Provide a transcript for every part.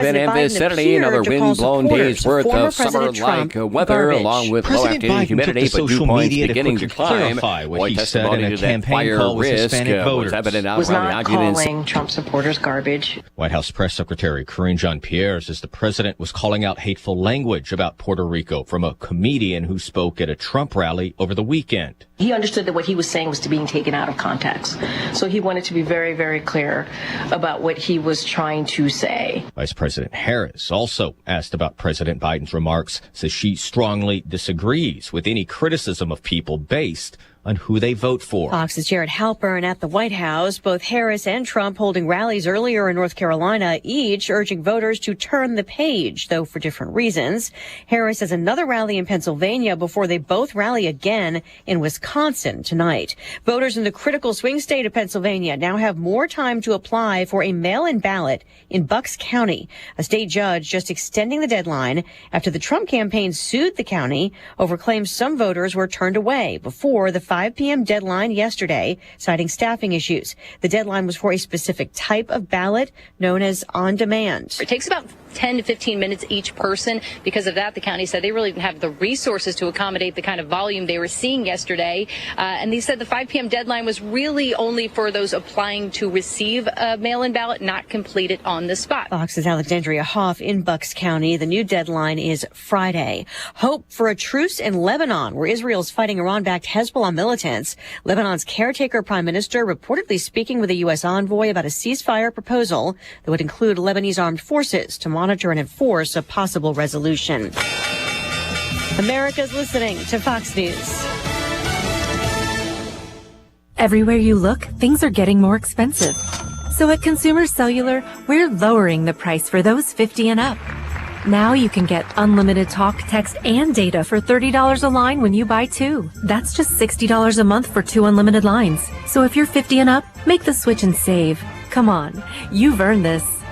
In vicinity, another wind-blown day's worth of summer-like weather, along with low afternoon humidity, but dew points beginning to climb. What he said in a campaign call with Hispanic voters was not calling Trump supporters garbage. White House Press Secretary Karine Jean-Pierre says the president was calling out hateful language about Puerto Rico from a comedian who spoke at a Trump rally over the weekend. He understood that what he was saying was being taken out of context. So he wanted to be very, very clear about what he was trying to say. Vice President Harris also asked about President Biden's remarks, says she strongly disagrees with any criticism of people based on who they vote for. Fox's Jared Halpern at the White House. Both Harris and Trump holding rallies earlier in North Carolina, each urging voters to turn the page, though for different reasons. Harris has another rally in Pennsylvania before they both rally again in Wisconsin tonight. Voters in the critical swing state of Pennsylvania now have more time to apply for a mail-in ballot in Bucks County. A state judge just extending the deadline after the Trump campaign sued the county over claims some voters were turned away before the 5 p.m. deadline yesterday, citing staffing issues. The deadline was for a specific type of ballot known as on demand. It takes about 10 to 15 minutes each person. Because of that, the county said they really didn't have the resources to accommodate the kind of volume they were seeing yesterday. And they said the 5 p.m. deadline was really only for those applying to receive a mail-in ballot, not complete it on the spot. Fox's Alexandria Hoff in Bucks County. The new deadline is Friday. Hope for a truce in Lebanon, where Israel's fighting Iran-backed Hezbollah militants. Lebanon's caretaker prime minister reportedly speaking with a U.S. envoy about a ceasefire proposal that would include Lebanese armed forces to monitor and enforce a possible resolution. America's listening to Fox News. Everywhere you look, things are getting more expensive. So at Consumer Cellular, we're lowering the price for those 50 and up. Now you can get unlimited talk, text, and data for $30 a line when you buy two. That's just $60 a month for 2 unlimited lines. So if you're 50 and up, make the switch and save. Come on, you've earned this.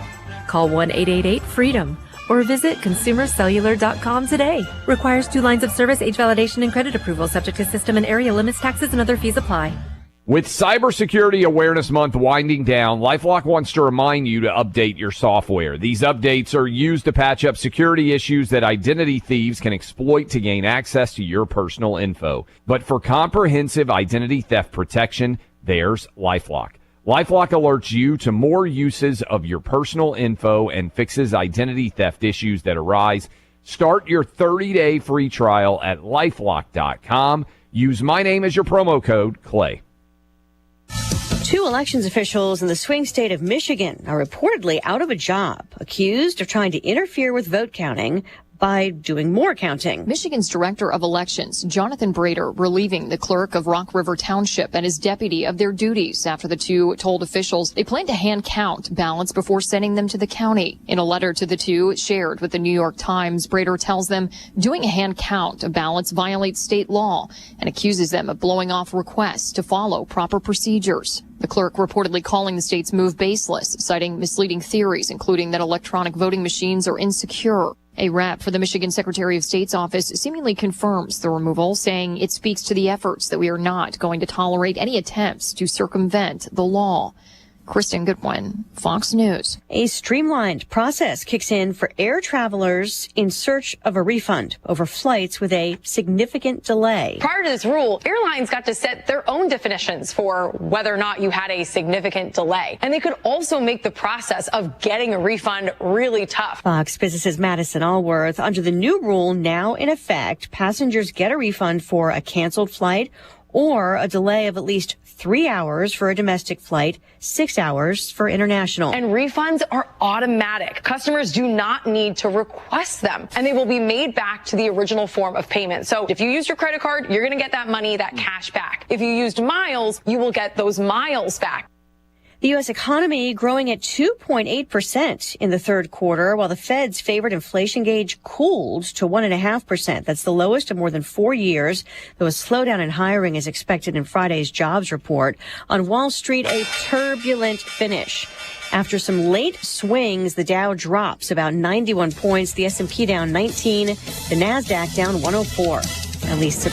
Call 1-888-FREEDOM or visit consumercellular.com today. Requires 2 lines of service, age validation, and credit approval, subject to system and area limits, taxes, and other fees apply. With Cybersecurity Awareness Month winding down, LifeLock wants to remind you to update your software. These updates are used to patch up security issues that identity thieves can exploit to gain access to your personal info. But for comprehensive identity theft protection, there's LifeLock. LifeLock alerts you to more uses of your personal info and fixes identity theft issues that arise. Start your 30-day free trial at LifeLock.com. Use my name as your promo code, Clay. 2 elections officials in the swing state of Michigan are reportedly out of a job, accused of trying to interfere with vote counting by doing more counting. Michigan's Director of Elections, Jonathan Brader, relieving the clerk of Rock River Township and his deputy of their duties after the 2 told officials they plan to hand count ballots before sending them to the county. In a letter to the 2 shared with the New York Times, Brader tells them doing a hand count of ballots violates state law and accuses them of blowing off requests to follow proper procedures. The clerk reportedly calling the state's move baseless, citing misleading theories, including that electronic voting machines are insecure. A rep for the Michigan Secretary of State's office seemingly confirms the removal, saying it speaks to the efforts that we are not going to tolerate any attempts to circumvent the law. Kristen Goodwin, Fox News. A streamlined process kicks in for air travelers in search of a refund over flights with a significant delay. Prior to this rule, airlines got to set their own definitions for whether or not you had a significant delay. And they could also make the process of getting a refund really tough. Fox Business's Madison Allworth. Under the new rule now in effect, passengers get a refund for a canceled flight or a delay of at least 3 hours for a domestic flight, 6 hours for international. And refunds are automatic. Customers do not need to request them, and they will be made back to the original form of payment. So if you use your credit card, you're going to get that money, that cash back. If you used miles, you will get those miles back. The U.S. economy growing at 2.8% in the third quarter, while the Fed's favorite inflation gauge cooled to 1.5%. That's the lowest in more than 4 years, though a slowdown in hiring is expected in Friday's jobs report. On Wall Street, a turbulent finish. After some late swings, the Dow drops about 91 points, the S&P down 19, the NASDAQ down 104. At least